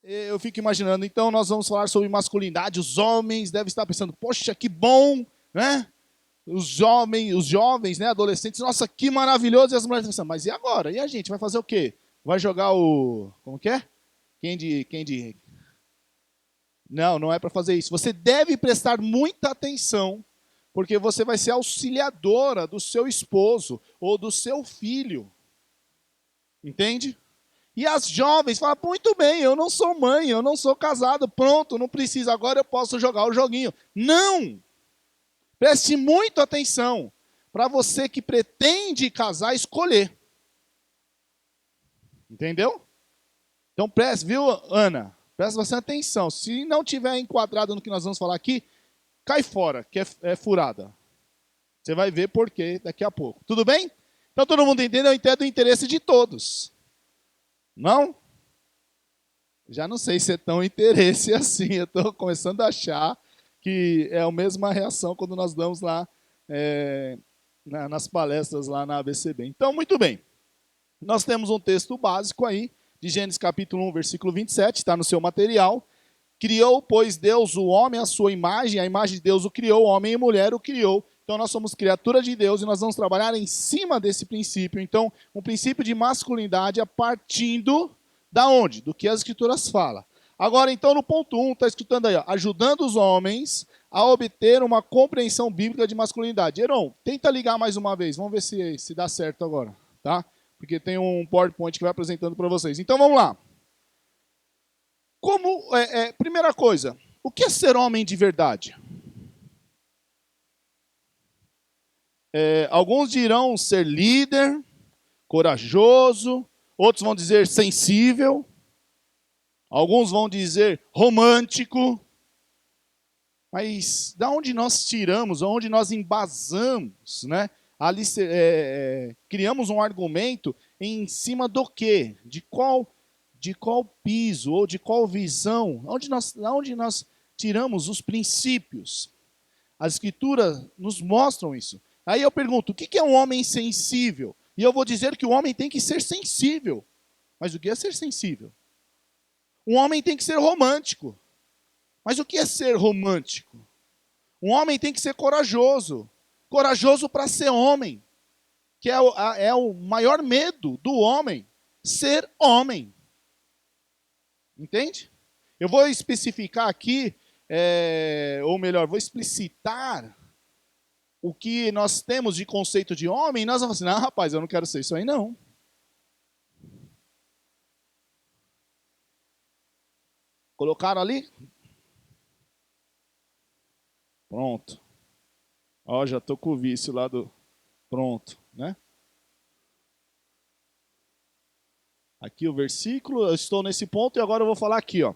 eu fico imaginando, então nós vamos falar sobre masculinidade. Os homens devem estar pensando, poxa, que bom, né? Os jovens, né, adolescentes, nossa, que maravilhoso. E as mulheres pensando, mas e agora? E a gente vai fazer o quê? Vai jogar o... Como que é? Quem de... Não, não é para fazer isso. Você deve prestar muita atenção, porque você vai ser auxiliadora do seu esposo ou do seu filho. Entende? E as jovens falam, muito bem, eu não sou mãe, eu não sou casado, pronto, não precisa, agora eu posso jogar o joguinho. Não! Preste muito atenção para você que pretende casar, escolher. Entendeu? Então preste, viu, Ana? Presta bastante atenção. Se não tiver enquadrado no que nós vamos falar aqui, cai fora, que é furada. Você vai ver por quê daqui a pouco. Tudo bem? Então todo mundo entende? Eu entendo o interesse de todos. Não? Já não sei se é tão interesse assim. Eu estou começando a achar que é a mesma reação quando nós damos lá nas palestras lá na ABCB. Então, muito bem. Nós temos um texto básico aí, de Gênesis capítulo 1, versículo 27, está no seu material. Criou, pois, Deus o homem à sua imagem, a imagem de Deus o criou, homem e mulher o criou. Então, nós somos criatura de Deus e nós vamos trabalhar em cima desse princípio. Então, um princípio de masculinidade a partindo da onde? Do que as Escrituras falam. Agora, então, no ponto 1, está escutando aí, ó, ajudando os homens a obter uma compreensão bíblica de masculinidade. Heron, tenta ligar mais uma vez, vamos ver se dá certo agora, tá? Porque tem um PowerPoint que vai apresentando para vocês. Então, vamos lá. Primeira coisa, o que é ser homem de verdade? Alguns dirão ser líder, corajoso, outros vão dizer sensível, alguns vão dizer romântico. Mas da onde nós tiramos, onde nós embasamos, né? Criamos um argumento em cima do quê? De qual piso ou de qual visão? Onde nós tiramos os princípios? As Escrituras nos mostram isso. Aí eu pergunto, o que é um homem sensível? E eu vou dizer que o homem tem que ser sensível. Mas o que é ser sensível? Um homem tem que ser romântico. Mas o que é ser romântico? Um homem tem que ser corajoso. Corajoso para ser homem. Que é o maior medo do homem. Ser homem. Entende? Eu vou especificar aqui, ou melhor, vou explicitar o que nós temos de conceito de homem, e nós vamos assim, rapaz, eu não quero ser isso aí não. Colocaram ali? Pronto. Ó, já estou com o vício lá do... Pronto, né? Aqui o versículo, eu estou nesse ponto e agora eu vou falar aqui, ó.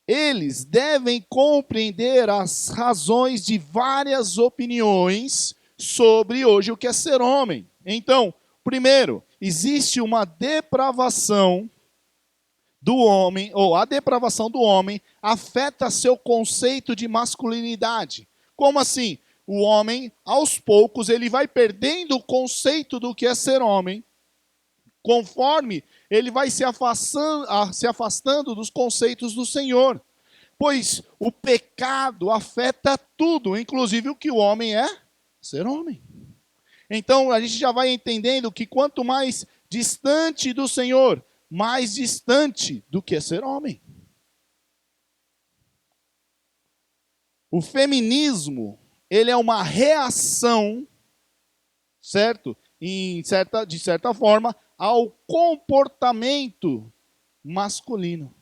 Eles devem compreender as razões de várias opiniões sobre hoje o que é ser homem. Então, primeiro, existe uma depravação do homem, ou a depravação do homem afeta seu conceito de masculinidade. Como assim? O homem, aos poucos, ele vai perdendo o conceito do que é ser homem, conforme ele vai se afastando dos conceitos do Senhor. Pois o pecado afeta tudo, inclusive o que o homem é, ser homem. Então a gente já vai entendendo que quanto mais distante do Senhor, mais distante do que é ser homem. O feminismo, ele é uma reação, certo? De certa forma, ao comportamento masculino.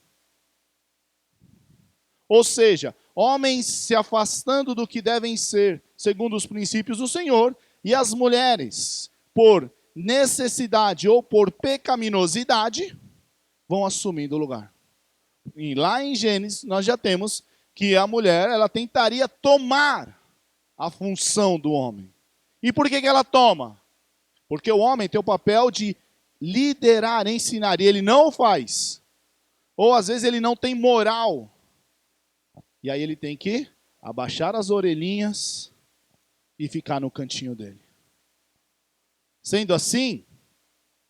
Ou seja, homens se afastando do que devem ser, segundo os princípios do Senhor, e as mulheres, por necessidade ou por pecaminosidade, vão assumindo o lugar. E lá em Gênesis, nós já temos que a mulher, ela tentaria tomar a função do homem. E por que ela toma? Porque o homem tem o papel de liderar, ensinar, e ele não o faz. Ou às vezes ele não tem moral. E aí ele tem que abaixar as orelhinhas e ficar no cantinho dele. Sendo assim,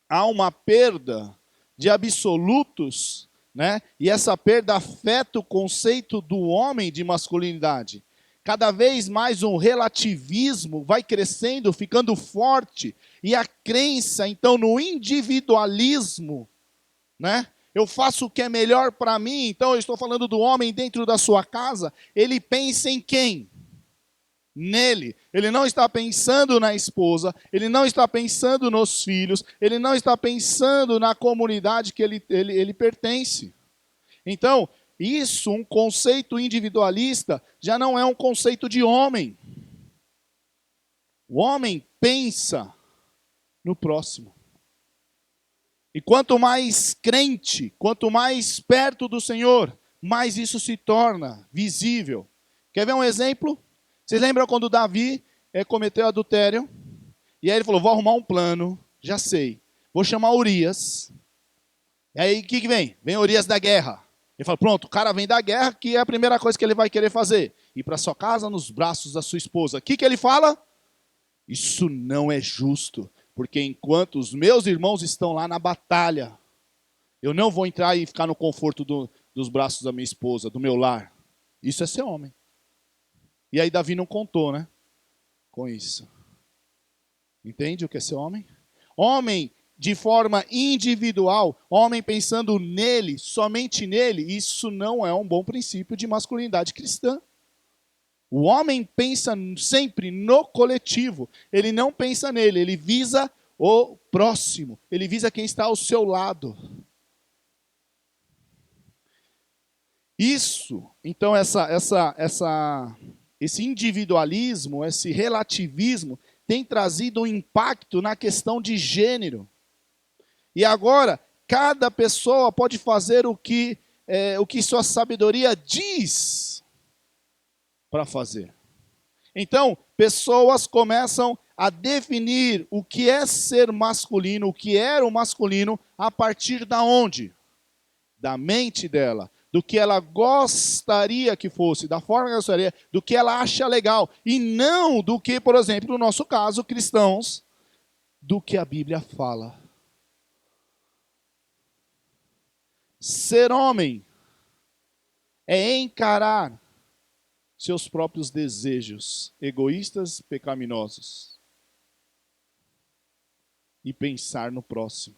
há uma perda de absolutos né? E essa perda afeta o conceito do homem de masculinidade. Cada vez mais um relativismo vai crescendo, ficando forte, e a crença, então, no individualismo, né? Eu faço o que é melhor para mim, então eu estou falando do homem dentro da sua casa, ele pensa em quem? Nele. Ele não está pensando na esposa, ele não está pensando nos filhos, ele não está pensando na comunidade que ele pertence. Então, isso, um conceito individualista, já não é um conceito de homem. O homem pensa no próximo. E quanto mais crente, quanto mais perto do Senhor, mais isso se torna visível. Quer ver um exemplo? Vocês lembram quando Davi cometeu adultério? E aí ele falou, vou arrumar um plano, já sei. Vou chamar Urias. E aí o que vem? Vem Urias da guerra. Ele fala, pronto, o cara vem da guerra, que é a primeira coisa que ele vai querer fazer. Ir para sua casa nos braços da sua esposa. O que ele fala? Isso não é justo, porque enquanto os meus irmãos estão lá na batalha, eu não vou entrar e ficar no conforto dos braços da minha esposa, do meu lar. Isso é ser homem. E aí Davi não contou, né? Com isso. Entende o que é ser homem? Homem de forma individual, homem pensando nele, somente nele, isso não é um bom princípio de masculinidade cristã. O homem pensa sempre no coletivo, ele não pensa nele, ele visa o próximo, ele visa quem está ao seu lado. Isso, então esse individualismo, esse relativismo, tem trazido um impacto na questão de gênero. E agora, cada pessoa pode fazer o que sua sabedoria diz para fazer. Então, pessoas começam a definir o que é ser masculino, o que era o masculino, a partir da onde? Da mente dela, do que ela gostaria que fosse, da forma que ela gostaria, do que ela acha legal, e não do que, por exemplo, no nosso caso, cristãos, do que a Bíblia fala. Ser homem é encarar seus próprios desejos egoístas, pecaminosos e pensar no próximo.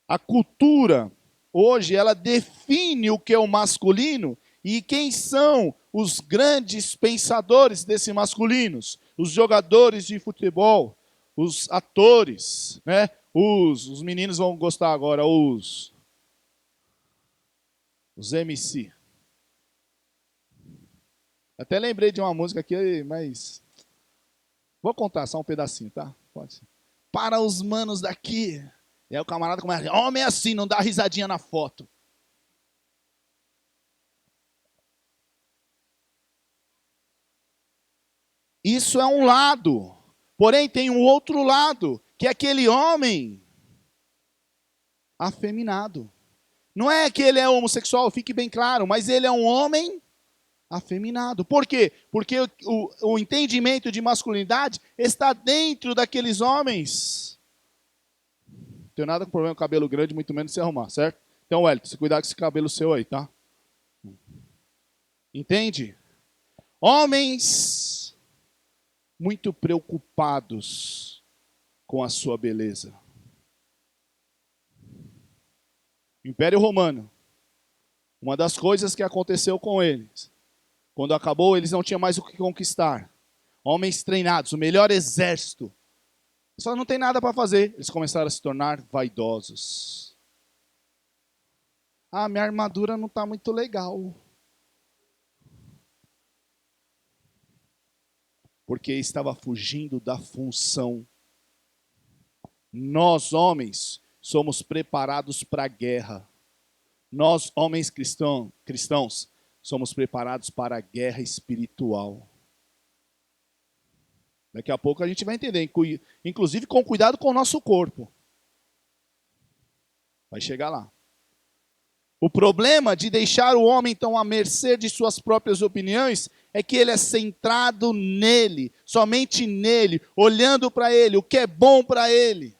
A cultura, hoje, ela define o que é o masculino e quem são os grandes pensadores desse masculinos. Os jogadores de futebol, os atores, né? Os meninos vão gostar agora, os MC. Até lembrei de uma música aqui, mas vou contar só um pedacinho, tá? Pode ser. Para os manos daqui. E aí o camarada começa a dizer, homem é assim, não dá risadinha na foto. Isso é um lado. Porém, tem um outro lado, que é aquele homem afeminado. Não é que ele é homossexual, fique bem claro, mas ele é um homem afeminado. Por quê? Porque o entendimento de masculinidade está dentro daqueles homens. Não tenho nada com problema com cabelo grande, muito menos se arrumar, certo? Então, Wellington, se cuidar com esse cabelo seu aí, tá? Entende? Homens muito preocupados com a sua beleza. Império Romano. Uma das coisas que aconteceu com eles, quando acabou, eles não tinham mais o que conquistar. Homens treinados, o melhor exército. Só não tem nada para fazer. Eles começaram a se tornar vaidosos. Ah, minha armadura não está muito legal. Porque estava fugindo da função. Nós, homens, somos preparados para a guerra. Nós, homens cristãos, somos preparados para a guerra espiritual. Daqui a pouco a gente vai entender, inclusive com cuidado com o nosso corpo. Vai chegar lá. O problema de deixar o homem, então, à mercê de suas próprias opiniões, é que ele é centrado nele, somente nele, olhando para ele, o que é bom para ele.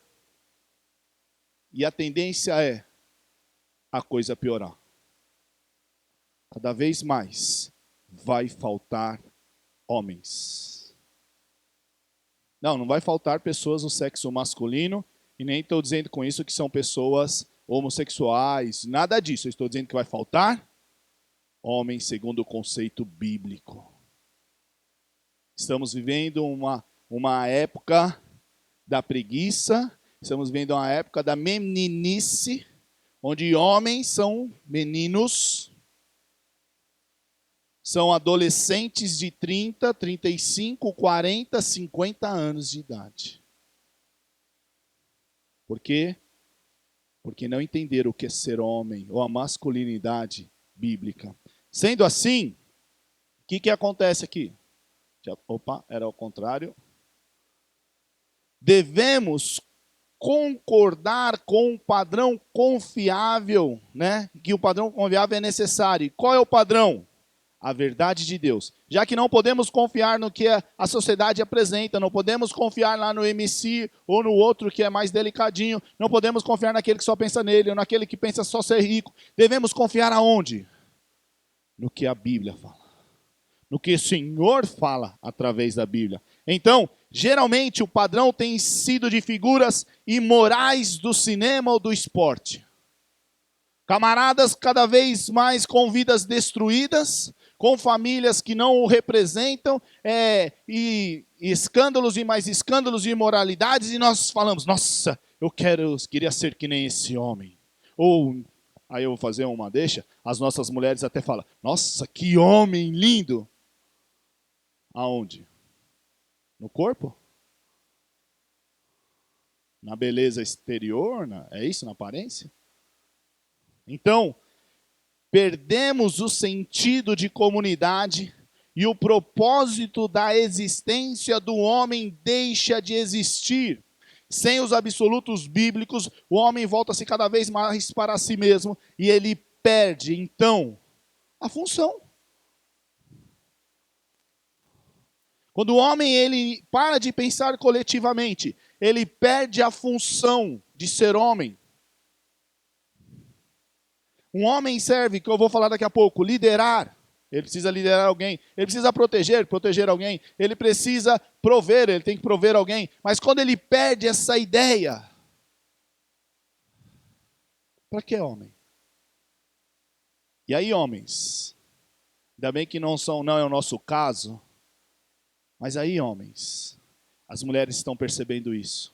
E a tendência é a coisa piorar. Cada vez mais vai faltar homens. Não vai faltar pessoas do sexo masculino, e nem estou dizendo com isso que são pessoas homossexuais, nada disso. Eu estou dizendo que vai faltar homens segundo o conceito bíblico. Estamos vivendo uma época da preguiça, estamos vivendo uma época da meninice, onde homens são meninos, são adolescentes de 30, 35, 40, 50 anos de idade. Por quê? Porque não entenderam o que é ser homem, ou a masculinidade bíblica. Sendo assim, o que acontece aqui? Opa, era ao contrário. Devemos concordar com um padrão confiável, né? Que o padrão confiável é necessário. E qual é o padrão? A verdade de Deus. Já que não podemos confiar no que a sociedade apresenta, não podemos confiar lá no MC ou no outro que é mais delicadinho, não podemos confiar naquele que só pensa nele ou naquele que pensa só ser rico. Devemos confiar aonde? No que a Bíblia fala. No que o Senhor fala através da Bíblia. Então, geralmente o padrão tem sido de figuras imorais do cinema ou do esporte. Camaradas cada vez mais com vidas destruídas, com famílias que não o representam, e escândalos e mais escândalos de imoralidades, e nós falamos, nossa, queria ser que nem esse homem. Ou, aí eu vou fazer uma deixa, as nossas mulheres até falam, nossa, que homem lindo. Aonde? No corpo? Na beleza exterior? É isso, na aparência? Então, perdemos o sentido de comunidade e o propósito da existência do homem deixa de existir. Sem os absolutos bíblicos, o homem volta-se cada vez mais para si mesmo e ele perde, então, a função. Quando o homem ele para de pensar coletivamente, ele perde a função de ser homem. Um homem serve, que eu vou falar daqui a pouco, liderar. Ele precisa liderar alguém. Ele precisa proteger alguém. Ele precisa prover, ele tem que prover alguém. Mas quando ele perde essa ideia, para que homem? E aí, homens, ainda bem que não é o nosso caso, mas aí, homens, as mulheres estão percebendo isso.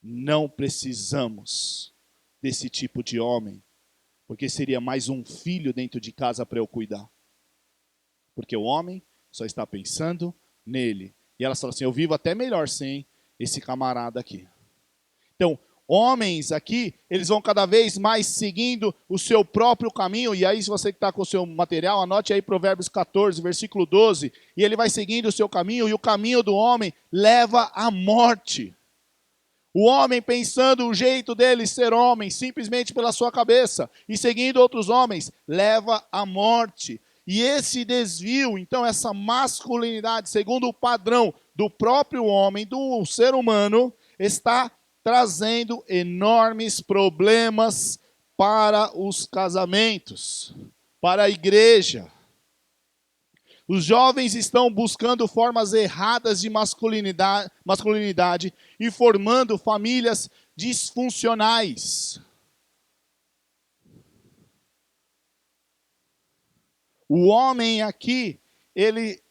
Não precisamos desse tipo de homem, porque seria mais um filho dentro de casa para eu cuidar. Porque o homem só está pensando nele. E elas falam assim, eu vivo até melhor sem esse camarada aqui. Então, homens aqui, eles vão cada vez mais seguindo o seu próprio caminho. E aí, se você que está com o seu material, anote aí Provérbios 14, versículo 12. E ele vai seguindo o seu caminho, e o caminho do homem leva à morte. O homem pensando o jeito dele ser homem, simplesmente pela sua cabeça, e seguindo outros homens, leva à morte. E esse desvio, então essa masculinidade, segundo o padrão do próprio homem, do ser humano, está trazendo enormes problemas para os casamentos, para a igreja. Os jovens estão buscando formas erradas de masculinidade e formando famílias disfuncionais. O homem aqui, ele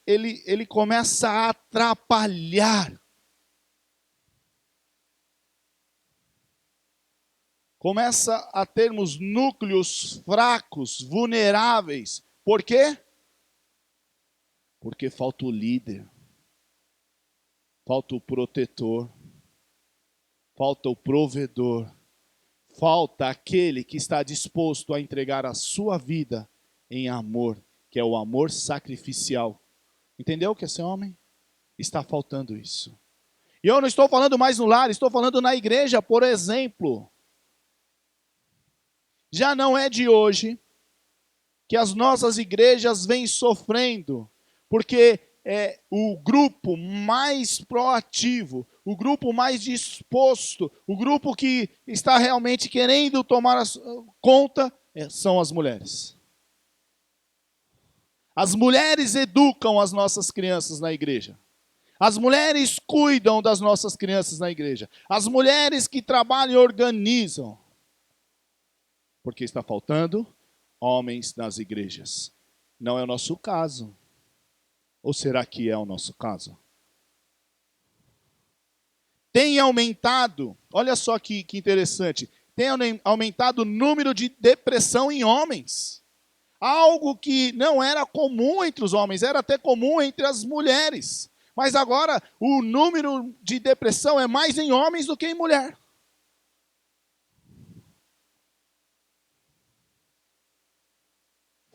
começa a atrapalhar. Começa a termos núcleos fracos, vulneráveis. Por quê? Porque falta o líder, falta o protetor, falta o provedor, falta aquele que está disposto a entregar a sua vida em amor, que é o amor sacrificial. Entendeu o que é ser homem? Está faltando isso. E eu não estou falando mais no lar, estou falando na igreja, por exemplo. Já não é de hoje que as nossas igrejas vêm sofrendo, porque o grupo mais proativo, o grupo mais disposto, o grupo que está realmente querendo tomar conta, são as mulheres. As mulheres educam as nossas crianças na igreja. As mulheres cuidam das nossas crianças na igreja. As mulheres que trabalham e organizam. Porque está faltando homens nas igrejas. Não é o nosso caso. Ou será que é o nosso caso? Tem aumentado, olha só que interessante, tem aumentado o número de depressão em homens. Algo que não era comum entre os homens, era até comum entre as mulheres. Mas agora o número de depressão é mais em homens do que em mulher.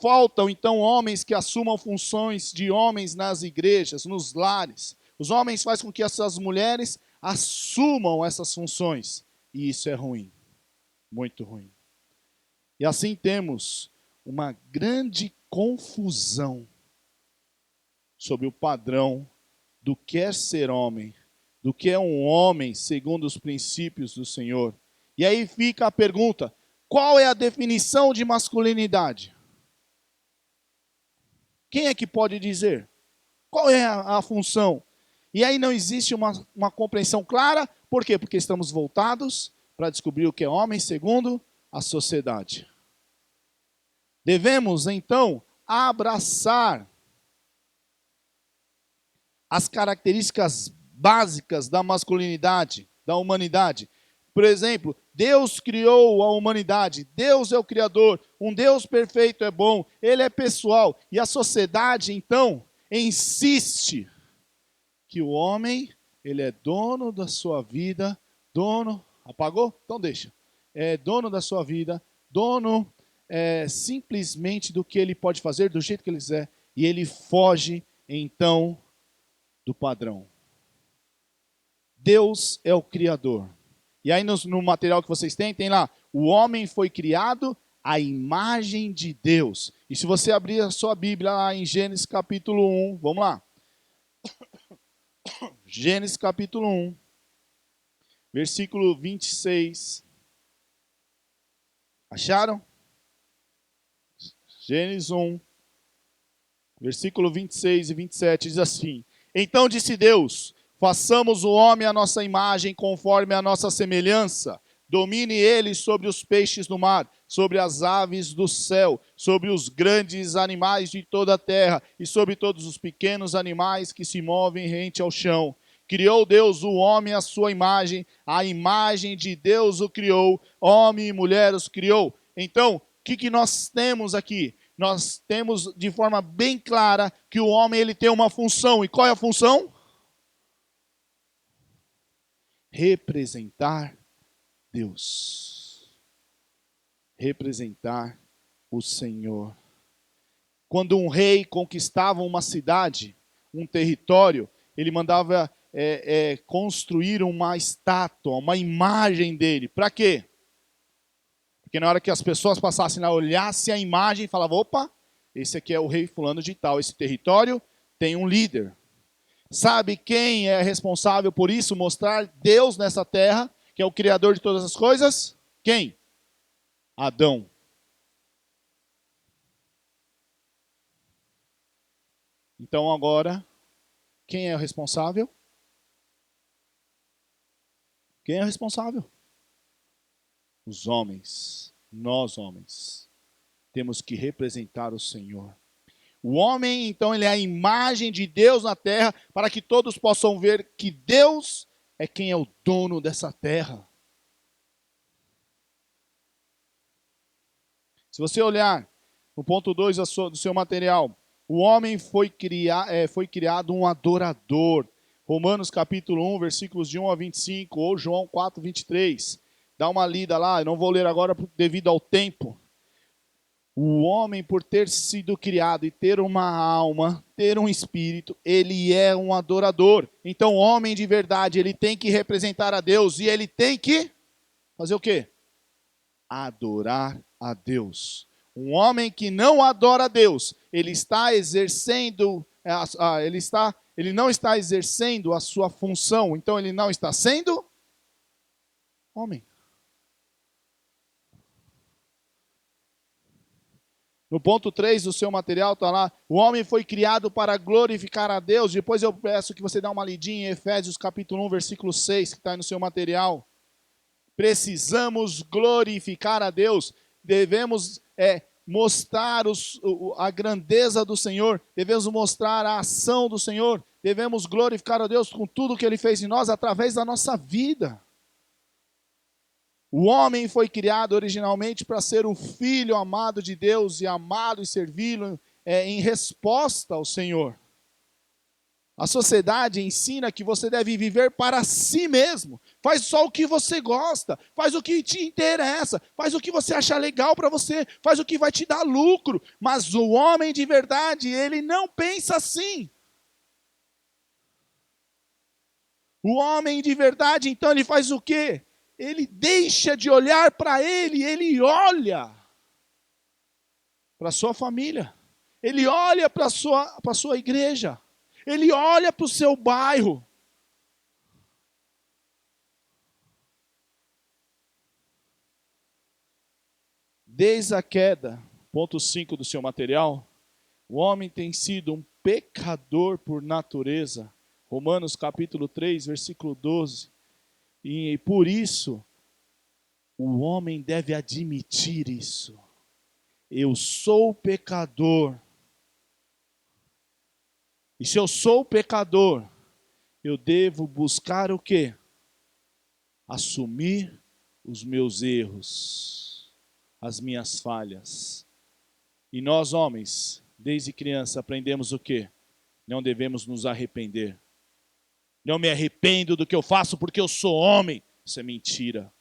Faltam então homens que assumam funções de homens nas igrejas, nos lares. Os homens fazem com que essas mulheres assumam essas funções. E isso é ruim, muito ruim. E assim temos uma grande confusão sobre o padrão do que é ser homem, do que é um homem segundo os princípios do Senhor. E aí fica a pergunta: qual é a definição de masculinidade? Quem é que pode dizer? Qual é a função? E aí não existe uma compreensão clara. Por quê? Porque estamos voltados para descobrir o que é homem segundo a sociedade. Devemos, então, abraçar as características básicas da masculinidade, da humanidade. Por exemplo, Deus criou a humanidade, Deus é o Criador, um Deus perfeito é bom, Ele é pessoal. E a sociedade, então, insiste que o homem, ele é dono da sua vida, dono... Apagou? Então deixa. É dono da sua vida, dono simplesmente do que ele pode fazer, do jeito que ele quiser. E ele foge, então, do padrão. Deus é o Criador. E aí no material que vocês têm, tem lá, o homem foi criado à imagem de Deus. E se você abrir a sua Bíblia lá em Gênesis capítulo 1, vamos lá. Gênesis capítulo 1, versículo 26. Acharam? Gênesis 1, versículo 26 e 27, diz assim: Então disse Deus, façamos o homem à nossa imagem, conforme a nossa semelhança. Domine ele sobre os peixes do mar, sobre as aves do céu, sobre os grandes animais de toda a terra e sobre todos os pequenos animais que se movem rente ao chão. Criou Deus o homem à sua imagem, a imagem de Deus o criou, homem e mulher os criou. Então, o que nós temos aqui? Nós temos de forma bem clara que o homem ele tem uma função. E qual é a função? Representar Deus. Representar o Senhor. Quando um rei conquistava uma cidade, um território, ele mandava construir uma estátua, uma imagem dele. Para quê? Porque na hora que as pessoas passassem lá, olhassem a imagem e falavam, opa, esse aqui é o rei fulano de tal, esse território tem um líder. Sabe quem é responsável por isso? Mostrar Deus nessa terra, que é o Criador de todas as coisas? Quem? Adão. Então agora, quem é o responsável? Quem é o responsável? Os homens, nós homens, temos que representar o Senhor. O homem, então, ele é a imagem de Deus na terra, para que todos possam ver que Deus é quem é o dono dessa terra. Se você olhar no ponto 2 do seu material, o homem foi criado um adorador. Romanos capítulo 1, versículos de 1 a 25, ou João 4, 23. Dá uma lida lá, eu não vou ler agora devido ao tempo. O homem, por ter sido criado e ter uma alma, ter um espírito, ele é um adorador. Então, o homem de verdade, ele tem que representar a Deus e ele tem que fazer o quê? Adorar a Deus. Um homem que não adora a Deus, ele está exercendo ele não está exercendo a sua função, então ele não está sendo homem. No ponto 3 do seu material está lá, o homem foi criado para glorificar a Deus. Depois eu peço que você dê uma lidinha em Efésios capítulo 1, versículo 6, que está aí no seu material. Precisamos glorificar a Deus, devemos mostrar a grandeza do Senhor, devemos mostrar a ação do Senhor, devemos glorificar a Deus com tudo que Ele fez em nós através da nossa vida. O homem foi criado originalmente para ser o filho amado de Deus e amado e servi-lo em resposta ao Senhor. A sociedade ensina que você deve viver para si mesmo. Faz só o que você gosta, faz o que te interessa, faz o que você acha legal para você, faz o que vai te dar lucro. Mas o homem de verdade, ele não pensa assim. O homem de verdade, então, ele faz o quê? Ele deixa de olhar para ele olha para a sua família, ele olha para a sua igreja, ele olha para o seu bairro. Desde a queda, ponto 5 do seu material, o homem tem sido um pecador por natureza. Romanos capítulo 3, versículo 12. E por isso, o homem deve admitir isso. Eu sou pecador. E se eu sou pecador, eu devo buscar o quê? Assumir os meus erros, as minhas falhas. E nós, homens, desde criança, aprendemos o quê? Não devemos nos arrepender. Não me arrependo do que eu faço porque eu sou homem. Isso é mentira.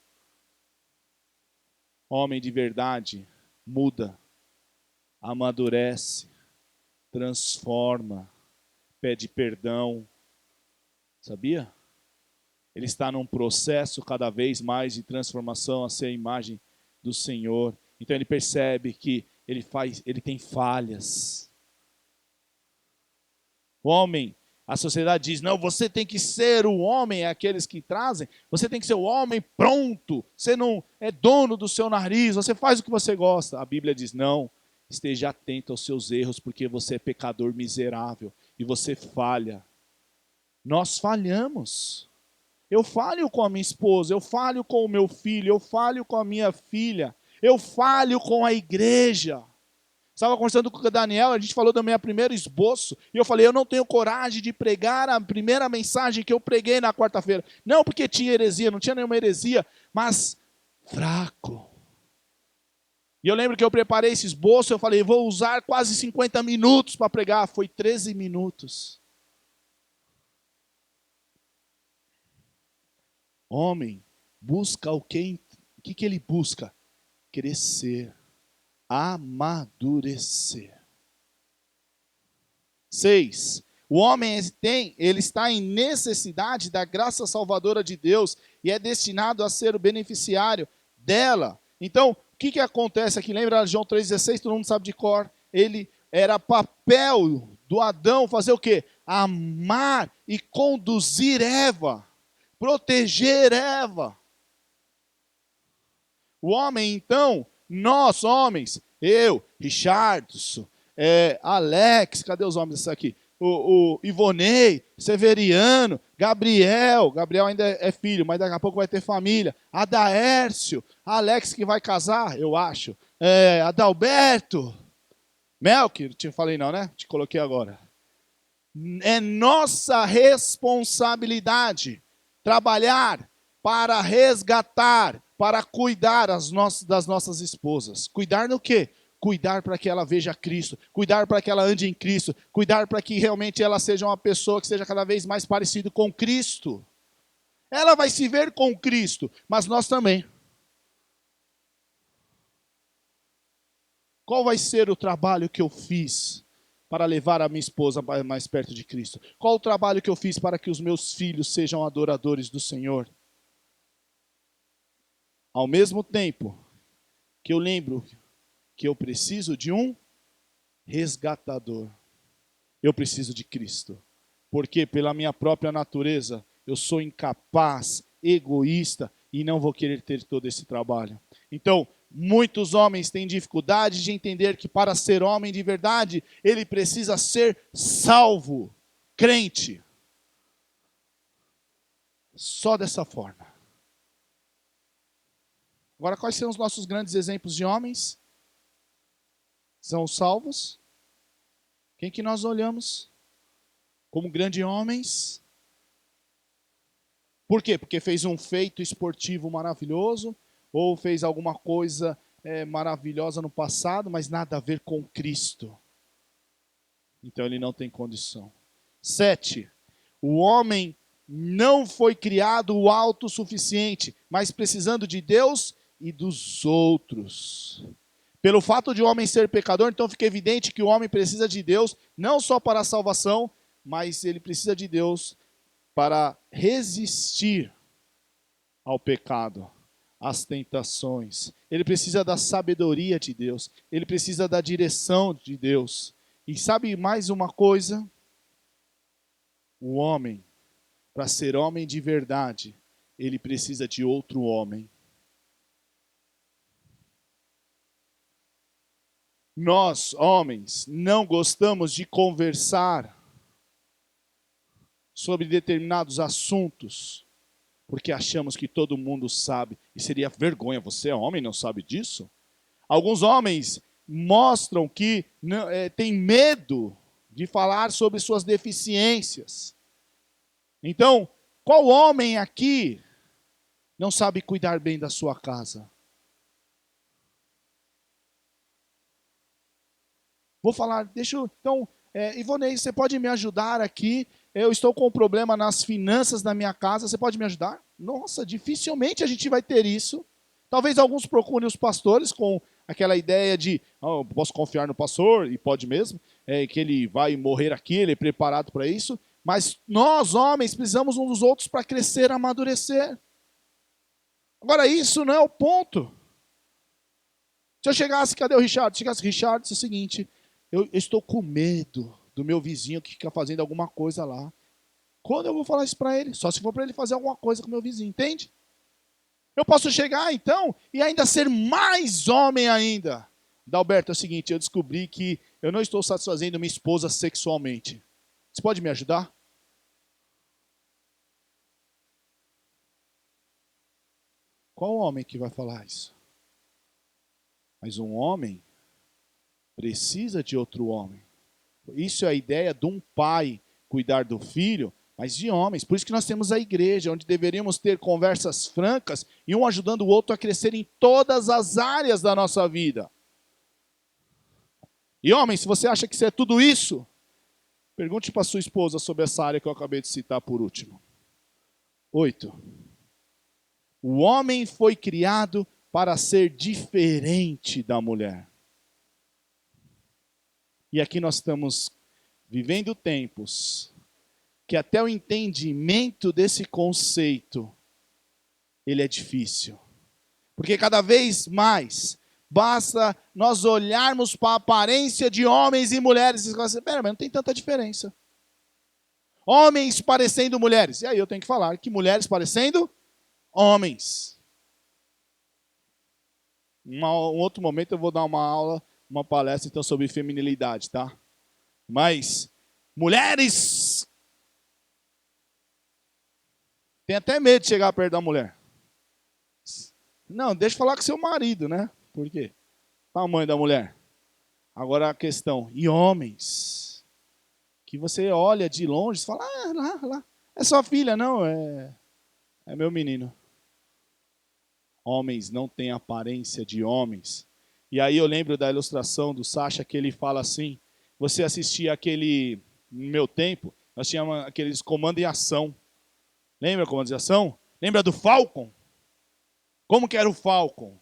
Homem de verdade muda, amadurece, transforma, pede perdão. Sabia? Ele está num processo cada vez mais de transformação a ser a imagem do Senhor. Então ele percebe que ele tem falhas. O homem, a sociedade diz, não, você tem que ser o homem, é aqueles que trazem, você tem que ser o homem pronto, você não é dono do seu nariz, você faz o que você gosta. A Bíblia diz, não, esteja atento aos seus erros, porque você é pecador miserável e você falha. Nós falhamos. Eu falho com a minha esposa, eu falho com o meu filho, eu falho com a minha filha, eu falho com a igreja. Estava conversando com o Daniel, a gente falou do meu primeiro esboço, e eu falei, eu não tenho coragem de pregar a primeira mensagem que eu preguei na quarta-feira. Não porque tinha heresia, não tinha nenhuma heresia, mas fraco. E eu lembro que eu preparei esse esboço, eu falei, vou usar quase 50 minutos para pregar. Foi 13 minutos. Homem, busca o que ele busca? Crescer. Amadurecer. 6. O homem ele está em necessidade da graça salvadora de Deus e é destinado a ser o beneficiário dela. Então, o que acontece aqui? Lembra João 3,16? Todo mundo sabe de cor. Era papel do Adão fazer o quê? Amar e conduzir Eva. Proteger Eva. O homem, então, nós homens, eu, Richardson, Alex, cadê os homens aqui? O Ivonei, Severiano, Gabriel ainda é filho, mas daqui a pouco vai ter família. Adaércio, Alex que vai casar, eu acho. Adalberto, Melk, te falei não, né? Te coloquei agora. É nossa responsabilidade trabalhar para resgatar, para cuidar das nossas esposas. Cuidar no quê? Cuidar para que ela veja Cristo, cuidar para que ela ande em Cristo, cuidar para que realmente ela seja uma pessoa que seja cada vez mais parecida com Cristo. Ela vai se ver com Cristo, mas nós também. Qual vai ser o trabalho que eu fiz para levar a minha esposa mais perto de Cristo? Qual o trabalho que eu fiz para que os meus filhos sejam adoradores do Senhor? Ao mesmo tempo que eu lembro que eu preciso de um resgatador. Eu preciso de Cristo. Porque pela minha própria natureza, eu sou incapaz, egoísta e não vou querer ter todo esse trabalho. Então, muitos homens têm dificuldade de entender que para ser homem de verdade, ele precisa ser salvo, crente. Só dessa forma. Agora, quais são os nossos grandes exemplos de homens? São os salvos? Quem que nós olhamos como grandes homens? Por quê? Porque fez um feito esportivo maravilhoso, ou fez alguma coisa maravilhosa no passado, mas nada a ver com Cristo. Então ele não tem condição. 7. O homem não foi criado o autossuficiente, mas precisando de Deus e dos outros. Pelo fato de o homem ser pecador, então fica evidente que o homem precisa de Deus, não só para a salvação, mas ele precisa de Deus para resistir ao pecado, às tentações. Ele precisa da sabedoria de Deus, ele precisa da direção de Deus. E sabe mais uma coisa? O homem, para ser homem de verdade, ele precisa de outro homem. Nós, homens, não gostamos de conversar sobre determinados assuntos, porque achamos que todo mundo sabe. E seria vergonha, você é homem e não sabe disso? Alguns homens mostram que têm medo de falar sobre suas deficiências. Então, qual homem aqui não sabe cuidar bem da sua casa? Vou falar, então, Ivonei, você pode me ajudar aqui? Eu estou com um problema nas finanças da minha casa, você pode me ajudar? Nossa, dificilmente a gente vai ter isso. Talvez alguns procurem os pastores com aquela ideia de, eu posso confiar no pastor, e pode mesmo, que ele vai morrer aqui, ele é preparado para isso. Mas nós, homens, precisamos uns dos outros para crescer, amadurecer. Agora, isso não é o ponto. Se eu chegasse, cadê o Richard? Se chegasse, Richard, é o seguinte, eu estou com medo do meu vizinho que fica fazendo alguma coisa lá. Quando eu vou falar isso para ele? Só se for para ele fazer alguma coisa com o meu vizinho, entende? Eu posso chegar, então, e ainda ser mais homem ainda. Dalberto, é o seguinte, eu descobri que eu não estou satisfazendo minha esposa sexualmente. Você pode me ajudar? Qual homem que vai falar isso? Mas um homem precisa de outro homem. Isso é a ideia de um pai cuidar do filho, mas de homens. Por isso que nós temos a igreja, onde deveríamos ter conversas francas e um ajudando o outro a crescer em todas as áreas da nossa vida. E homem, se você acha que isso é tudo isso, pergunte para sua esposa sobre essa área que eu acabei de citar por último. 8. O homem foi criado para ser diferente da mulher. E aqui nós estamos vivendo tempos que até o entendimento desse conceito, ele é difícil. Porque cada vez mais, basta nós olharmos para a aparência de homens e mulheres e falar assim, mas não tem tanta diferença. Homens parecendo mulheres. E aí eu tenho que falar que mulheres parecendo homens. Um outro momento eu vou dar uma aula, uma palestra então sobre feminilidade, tá? Mas mulheres tem até medo de chegar perto da mulher. Não, deixa eu falar com seu marido, né? Por quê? Tamanho da mulher. Agora a questão, e homens? Que você olha de longe e fala, lá. É sua filha, não, é meu menino. Homens não têm aparência de homens. E aí eu lembro da ilustração do Sacha que ele fala assim, você assistia aquele, no meu tempo, nós tínhamos aqueles comando em ação. Lembra comando em ação? Lembra do Falcon? Como que era o Falcon?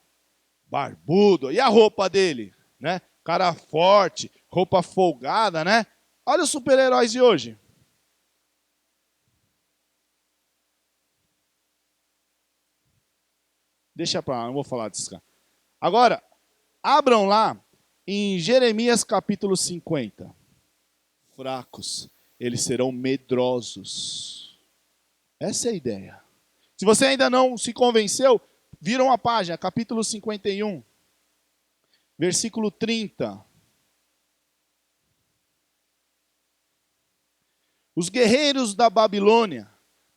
Barbudo. E a roupa dele? Né? Cara forte, roupa folgada, né? Olha os super-heróis de hoje. Deixa pra lá, não vou falar disso, cara. Agora, abram lá em Jeremias capítulo 50. Fracos. eles serão medrosos. Essa é a ideia. Se você ainda não se convenceu, vira uma página, capítulo 51, versículo 30. Os guerreiros da Babilônia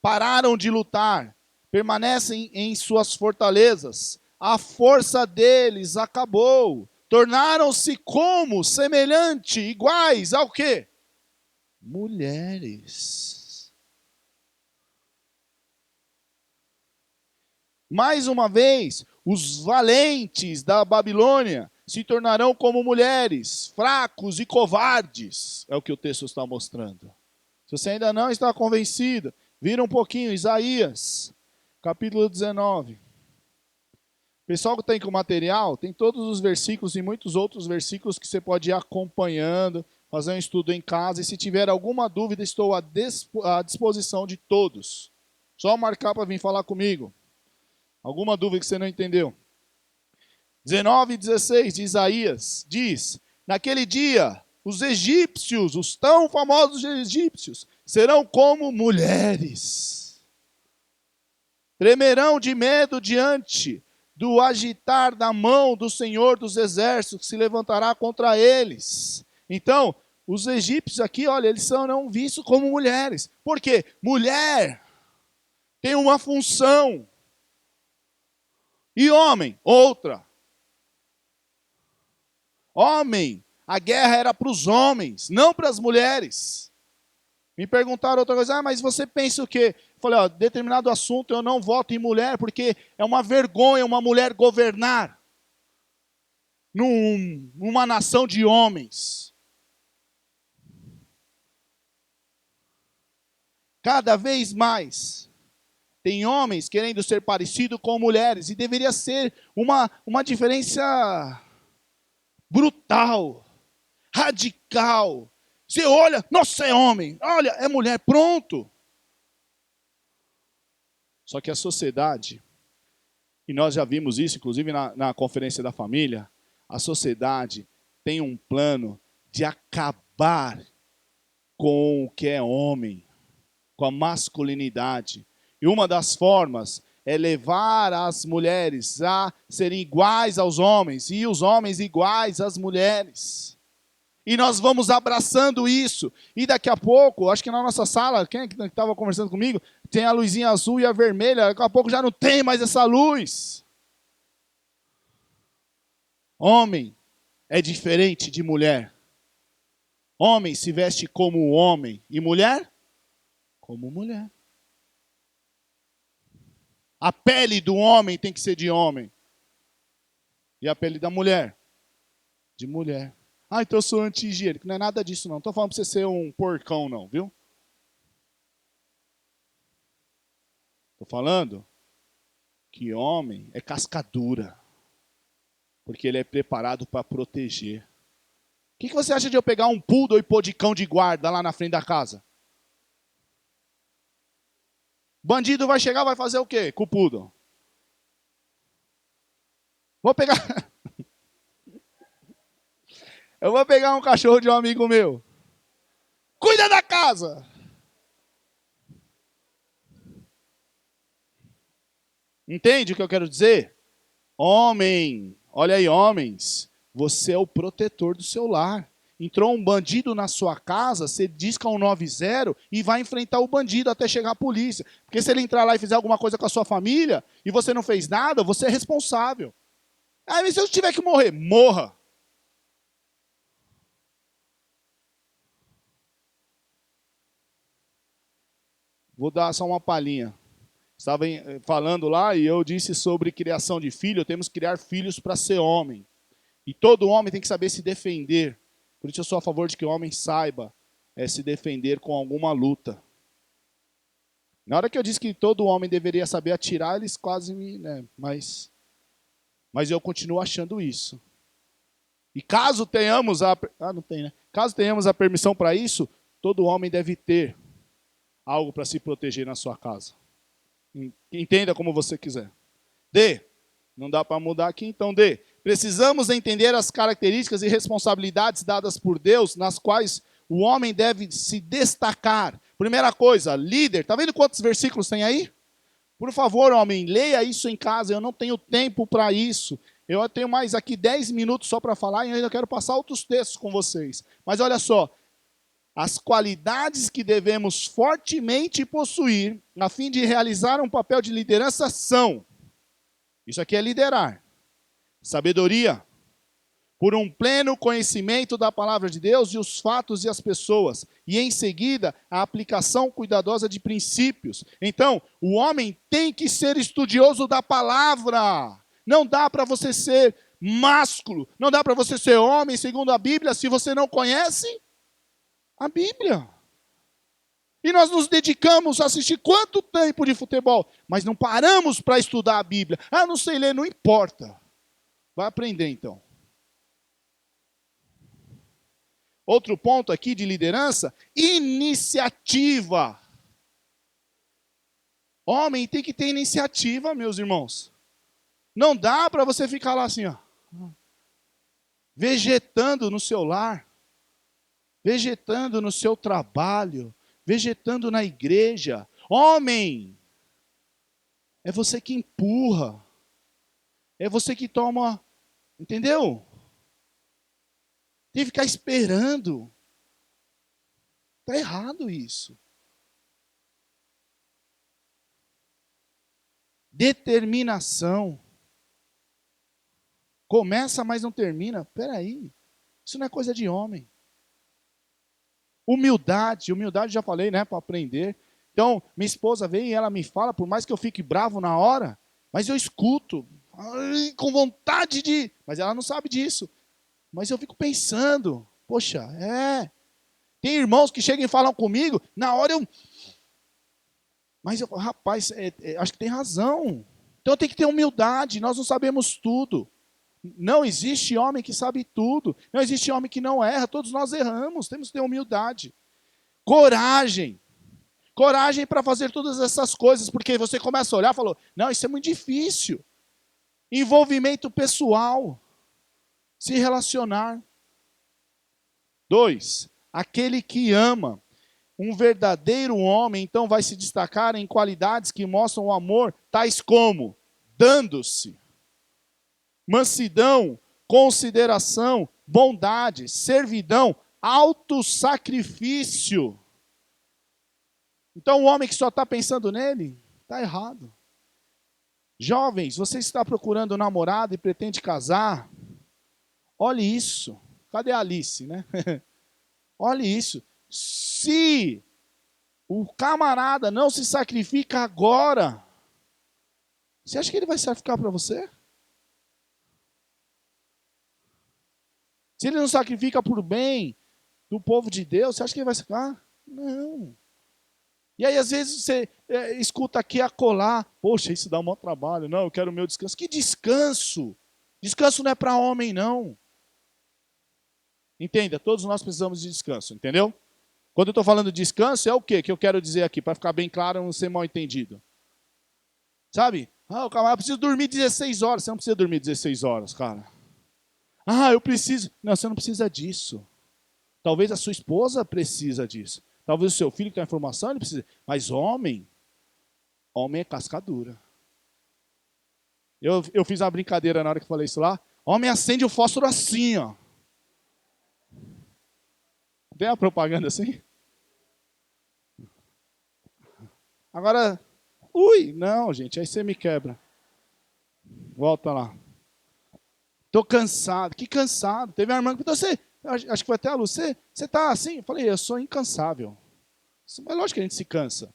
pararam de lutar, permanecem em suas fortalezas. A força deles acabou. Tornaram-se como? Semelhante, iguais ao quê? Mulheres. Mais uma vez, os valentes da Babilônia se tornarão como mulheres, fracos e covardes. É o que o texto está mostrando. Se você ainda não está convencido, vira um pouquinho, Isaías, capítulo 19. Pessoal que tem com material, tem todos os versículos e muitos outros versículos que você pode ir acompanhando, fazer um estudo em casa. E se tiver alguma dúvida, estou à disposição de todos. Só marcar para vir falar comigo. Alguma dúvida que você não entendeu? 19 e 16 de Isaías diz: naquele dia, os egípcios, os tão famosos egípcios, serão como mulheres. Tremerão de medo diante do agitar da mão do Senhor dos Exércitos, que se levantará contra eles. Então, os egípcios aqui, olha, eles serão vistos como mulheres. Por quê? Mulher tem uma função. E homem, outra. Homem, a guerra era para os homens, não para as mulheres. Me perguntaram outra coisa, mas você pensa o quê? Eu falei, determinado assunto eu não voto em mulher, porque é uma vergonha uma mulher governar numa nação de homens. Cada vez mais tem homens querendo ser parecidos com mulheres, e deveria ser uma diferença brutal, radical. Você olha, nossa, é homem, olha, é mulher, pronto. Só que a sociedade, e nós já vimos isso, inclusive na conferência da família, a sociedade tem um plano de acabar com o que é homem, com a masculinidade. E uma das formas é levar as mulheres a serem iguais aos homens, e os homens iguais às mulheres. E nós vamos abraçando isso. E daqui a pouco, acho que na nossa sala, quem é que estava conversando comigo? Tem a luzinha azul e a vermelha. Daqui a pouco já não tem mais essa luz. Homem é diferente de mulher. Homem se veste como homem. E mulher? Como mulher. A pele do homem tem que ser de homem. E a pele da mulher? De mulher. Ah, então eu sou anti-higiênico. Não é nada disso, não. Não estou falando para você ser um porcão, não, viu? Estou falando que homem é cascadura. Porque ele é preparado para proteger. O que você acha de eu pegar um poodle e pôr de cão de guarda lá na frente da casa? Bandido vai chegar, vai fazer o quê com o poodle? Vou pegar... Eu vou pegar um cachorro de um amigo meu. Cuida da casa! Entende o que eu quero dizer? Homem, olha aí, homens, você é o protetor do seu lar. Entrou um bandido na sua casa, você disca 190 e vai enfrentar o bandido até chegar a polícia. Porque se ele entrar lá e fizer alguma coisa com a sua família, e você não fez nada, você é responsável. Ah, mas se eu tiver que morrer, morra. Vou dar só uma palhinha. Estava falando lá e eu disse sobre criação de filho. Temos que criar filhos para ser homem. E todo homem tem que saber se defender. Por isso eu sou a favor de que o homem saiba se defender com alguma luta. Na hora que eu disse que todo homem deveria saber atirar, eles quase me... Mas eu continuo achando isso. E caso tenhamos a... não tem, né? Caso tenhamos a permissão para isso, todo homem deve ter algo para se proteger na sua casa. Entenda como você quiser. D. Não dá para mudar aqui, então D. Precisamos entender as características e responsabilidades dadas por Deus, nas quais o homem deve se destacar. Primeira coisa, líder. Está vendo quantos versículos tem aí? Por favor, homem, leia isso em casa. Eu não tenho tempo para isso. Eu tenho mais aqui 10 minutos só para falar e ainda quero passar outros textos com vocês. Mas olha só, as qualidades que devemos fortemente possuir a fim de realizar um papel de liderança são, isso aqui é liderar, sabedoria, por um pleno conhecimento da palavra de Deus e os fatos e as pessoas, e em seguida a aplicação cuidadosa de princípios. Então, o homem tem que ser estudioso da palavra. Não dá para você ser másculo, não dá para você ser homem segundo a Bíblia se você não conhece a Bíblia. E nós nos dedicamos a assistir quanto tempo de futebol, mas não paramos para estudar a Bíblia. Ah, não sei ler, não importa. Vai aprender então. Outro ponto aqui de liderança, iniciativa. Homem tem que ter iniciativa, meus irmãos. Não dá para você ficar lá assim, ó, vegetando no seu lar, vegetando no seu trabalho, vegetando na igreja. Homem, é você que empurra, é você que toma, entendeu? Tem que ficar esperando. Está errado isso. Determinação. Começa, mas não termina. Espera aí. Isso não é coisa de homem. Humildade. Humildade já falei, né? Para aprender. Então, minha esposa vem e ela me fala, por mais que eu fique bravo na hora, mas eu escuto. Com vontade de... Mas ela não sabe disso. Mas eu fico pensando, poxa, tem irmãos que chegam e falam comigo, na hora eu... Mas, rapaz, acho que tem razão. Então tem que ter humildade, nós não sabemos tudo. Não existe homem que sabe tudo. Não existe homem que não erra, todos nós erramos, temos que ter humildade. Coragem. Coragem para fazer todas essas coisas, porque você começa a olhar e falou, não, isso é muito difícil. Envolvimento pessoal. Se relacionar. 2. Aquele que ama. Um verdadeiro homem, então, vai se destacar em qualidades que mostram o amor, tais como dando-se, mansidão, consideração, bondade, servidão, autossacrifício. Então, o homem que só está pensando nele, está errado. Jovens, você está procurando um namorado e pretende casar? Olhe isso. Cadê a Alice, né? Olhe isso. Se o camarada não se sacrifica agora, você acha que ele vai sacrificar para você? Se ele não sacrifica por bem do povo de Deus, você acha que ele vai sacrificar? Não. E aí, às vezes, você escuta aqui acolá. Poxa, isso dá um maior trabalho. Não, eu quero o meu descanso. Que descanso? Descanso não é para homem, não. Entenda, todos nós precisamos de descanso, entendeu? Quando eu estou falando de descanso, é o quê que eu quero dizer aqui, para ficar bem claro e não ser mal entendido. Sabe? O camarada precisa dormir 16 horas. Você não precisa dormir 16 horas, cara. Eu preciso. Não, você não precisa disso. Talvez a sua esposa precisa disso. Talvez o seu filho que tem a informação, ele precisa. Mas homem é cascadura. Eu fiz uma brincadeira na hora que falei isso lá. Homem acende o fósforo assim, ó. Tem a propaganda assim? Agora, não, gente, aí você me quebra. Volta lá. Tô cansado. Que cansado? Teve uma irmã que perguntou, acho que foi até a Lu, você tá assim? Eu falei, eu sou incansável. É lógico que a gente se cansa.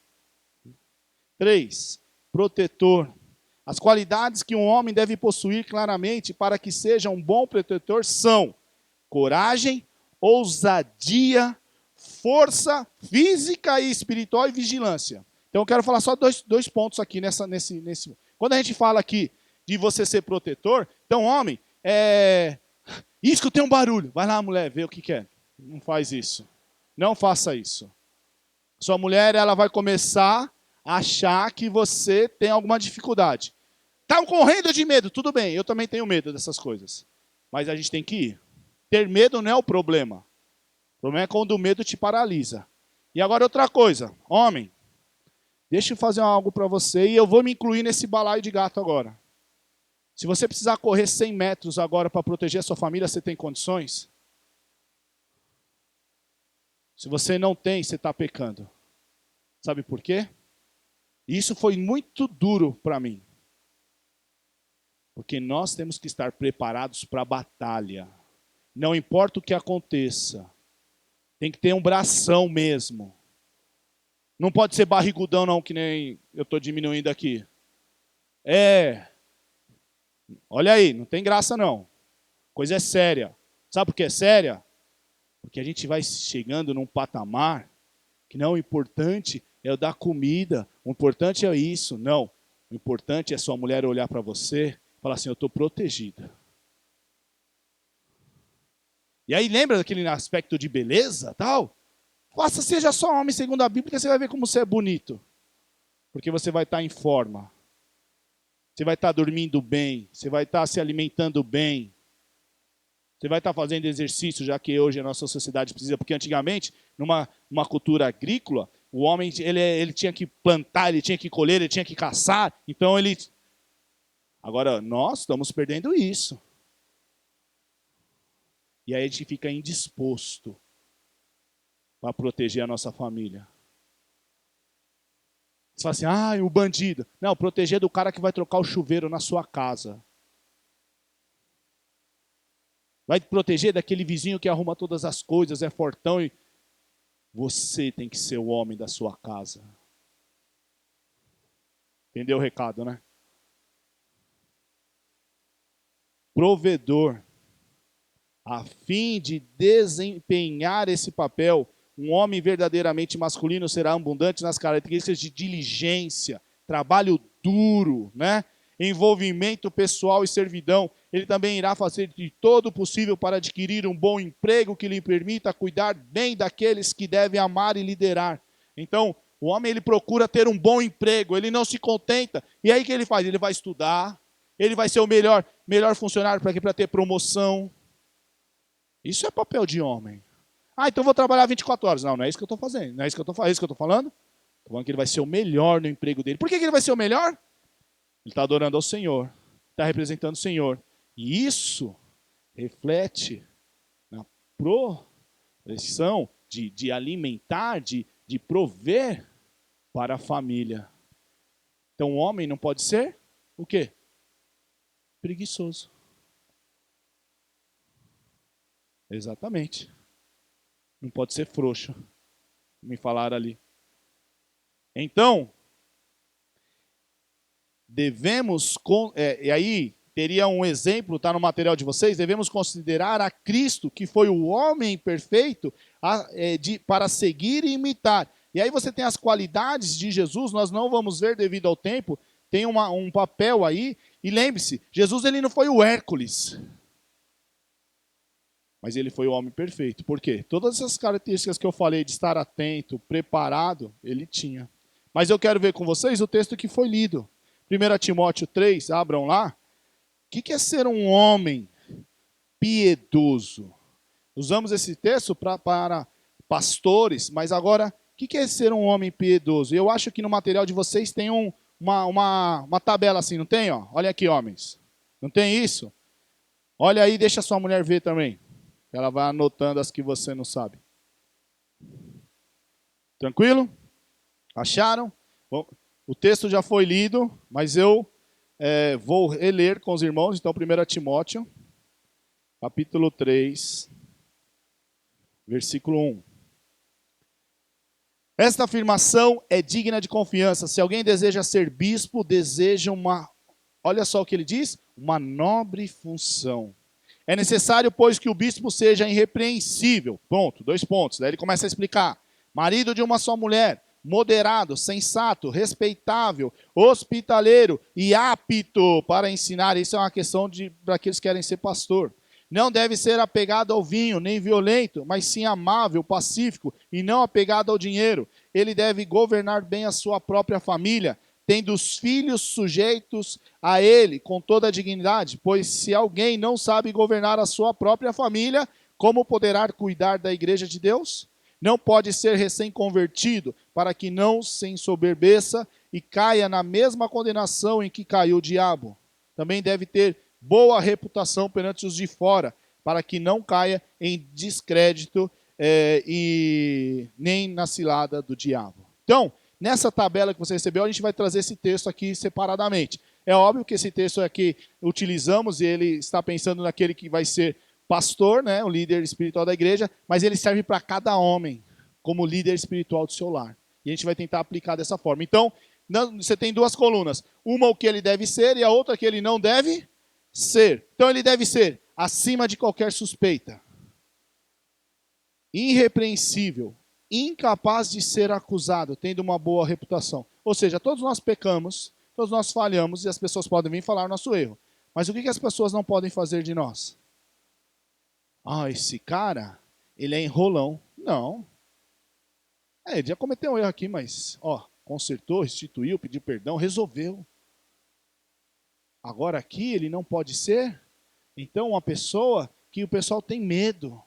3. Protetor. As qualidades que um homem deve possuir claramente para que seja um bom protetor são coragem, ousadia, força física e espiritual e vigilância. Então eu quero falar só dois pontos aqui nesse. Quando a gente fala aqui de você ser protetor, então homem, isso tem um barulho. Vai lá, mulher, vê o que é. Não faz isso. Não faça isso. Sua mulher, ela vai começar a achar que você tem alguma dificuldade. Estão correndo de medo, tudo bem, eu também tenho medo dessas coisas. Mas a gente tem que ir. Ter medo não é o problema. O problema é quando o medo te paralisa. E agora outra coisa, homem, deixa eu fazer algo para você e eu vou me incluir nesse balaio de gato agora. Se você precisar correr 100 metros agora para proteger a sua família, você tem condições? Se você não tem, você está pecando. Sabe por quê? Isso foi muito duro para mim. Porque nós temos que estar preparados para a batalha. Não importa o que aconteça. Tem que ter um bração mesmo. Não pode ser barrigudão não, que nem eu estou diminuindo aqui. Olha aí, não tem graça não. Coisa é séria. Sabe por que é séria? Porque a gente vai chegando num patamar que não, o importante é o dar comida, o importante é isso. Não, o importante é sua mulher olhar para você e falar assim, eu estou protegida. E aí lembra daquele aspecto de beleza, tal? Seja só homem segundo a Bíblia, que você vai ver como você é bonito. Porque você vai estar em forma. Você vai estar dormindo bem, você vai estar se alimentando bem. Você vai estar fazendo exercício, já que hoje a nossa sociedade precisa, porque antigamente, numa cultura agrícola, o homem ele tinha que plantar, ele tinha que colher, ele tinha que caçar. Então ele... Agora, nós estamos perdendo isso. E aí a gente fica indisposto para proteger a nossa família. Você fala assim, o bandido. Não, proteger do cara que vai trocar o chuveiro na sua casa. Vai proteger daquele vizinho que arruma todas as coisas, é fortão. E você tem que ser o homem da sua casa. Entendeu o recado, né? Provedor. A fim de desempenhar esse papel, um homem verdadeiramente masculino será abundante nas características de diligência, trabalho duro, né? Envolvimento pessoal e servidão. Ele também irá fazer de todo o possível para adquirir um bom emprego que lhe permita cuidar bem daqueles que devem amar e liderar. Então, o homem ele procura ter um bom emprego, ele não se contenta. E aí o que ele faz? Ele vai estudar, ele vai ser o melhor funcionário para ter promoção. Isso é papel de homem. Então vou trabalhar 24 horas. Não é isso que eu estou fazendo. Não é isso que eu estou falando. Estou falando que ele vai ser o melhor no emprego dele. Por que ele vai ser o melhor? Ele está adorando ao Senhor. Está representando o Senhor. E isso reflete na proteção de alimentar, de prover para a família. Então o homem não pode ser o quê? Preguiçoso. Exatamente. Não pode ser frouxo. Me falaram ali. Então, devemos, e aí teria um exemplo, está no material de vocês, devemos considerar a Cristo, que foi o homem perfeito, para seguir e imitar. E aí você tem as qualidades de Jesus, nós não vamos ver devido ao tempo, tem um papel aí, e lembre-se, Jesus ele não foi o Hércules, mas ele foi o homem perfeito. Por quê? Todas essas características que eu falei de estar atento, preparado, ele tinha. Mas eu quero ver com vocês o texto que foi lido. 1 Timóteo 3, abram lá. O que é ser um homem piedoso? Usamos esse texto para pastores, mas agora, o que é ser um homem piedoso? Eu acho que no material de vocês tem uma tabela assim, não tem? Ó? Olha aqui, homens. Não tem isso? Olha aí, deixa a sua mulher ver também. Ela vai anotando as que você não sabe. Tranquilo? Acharam? Bom, o texto já foi lido, mas eu vou reler com os irmãos. Então, 1 Timóteo, capítulo 3, versículo 1. Esta afirmação é digna de confiança. Se alguém deseja ser bispo, deseja olha só o que ele diz, uma nobre função. É necessário, pois, que o bispo seja irrepreensível. Ponto, 2 pontos. Daí ele começa a explicar. Marido de uma só mulher, moderado, sensato, respeitável, hospitaleiro e apto para ensinar. Isso é uma questão para aqueles que querem ser pastor. Não deve ser apegado ao vinho, nem violento, mas sim amável, pacífico e não apegado ao dinheiro. Ele deve governar bem a sua própria família, tendo os filhos sujeitos a ele com toda a dignidade, pois se alguém não sabe governar a sua própria família, como poderá cuidar da igreja de Deus? Não pode ser recém-convertido, para que não se ensoberbeça e caia na mesma condenação em que caiu o diabo. Também deve ter boa reputação perante os de fora, para que não caia em descrédito e nem na cilada do diabo. Então, nessa tabela que você recebeu, a gente vai trazer esse texto aqui separadamente. É óbvio que esse texto aqui utilizamos e ele está pensando naquele que vai ser pastor, né, o líder espiritual da igreja, mas ele serve para cada homem como líder espiritual do seu lar. E a gente vai tentar aplicar dessa forma. Então, você tem duas colunas. Uma o que ele deve ser e a outra que ele não deve ser. Então ele deve ser acima de qualquer suspeita, irrepreensível, incapaz de ser acusado, tendo uma boa reputação. Ou seja, todos nós pecamos, todos nós falhamos e as pessoas podem vir falar o nosso erro. Mas o que as pessoas não podem fazer de nós? Ah, esse cara, ele é enrolão. Não. Ele já cometeu um erro aqui, mas consertou, restituiu, pediu perdão, resolveu. Agora aqui ele não pode ser. Então uma pessoa que o pessoal tem medo.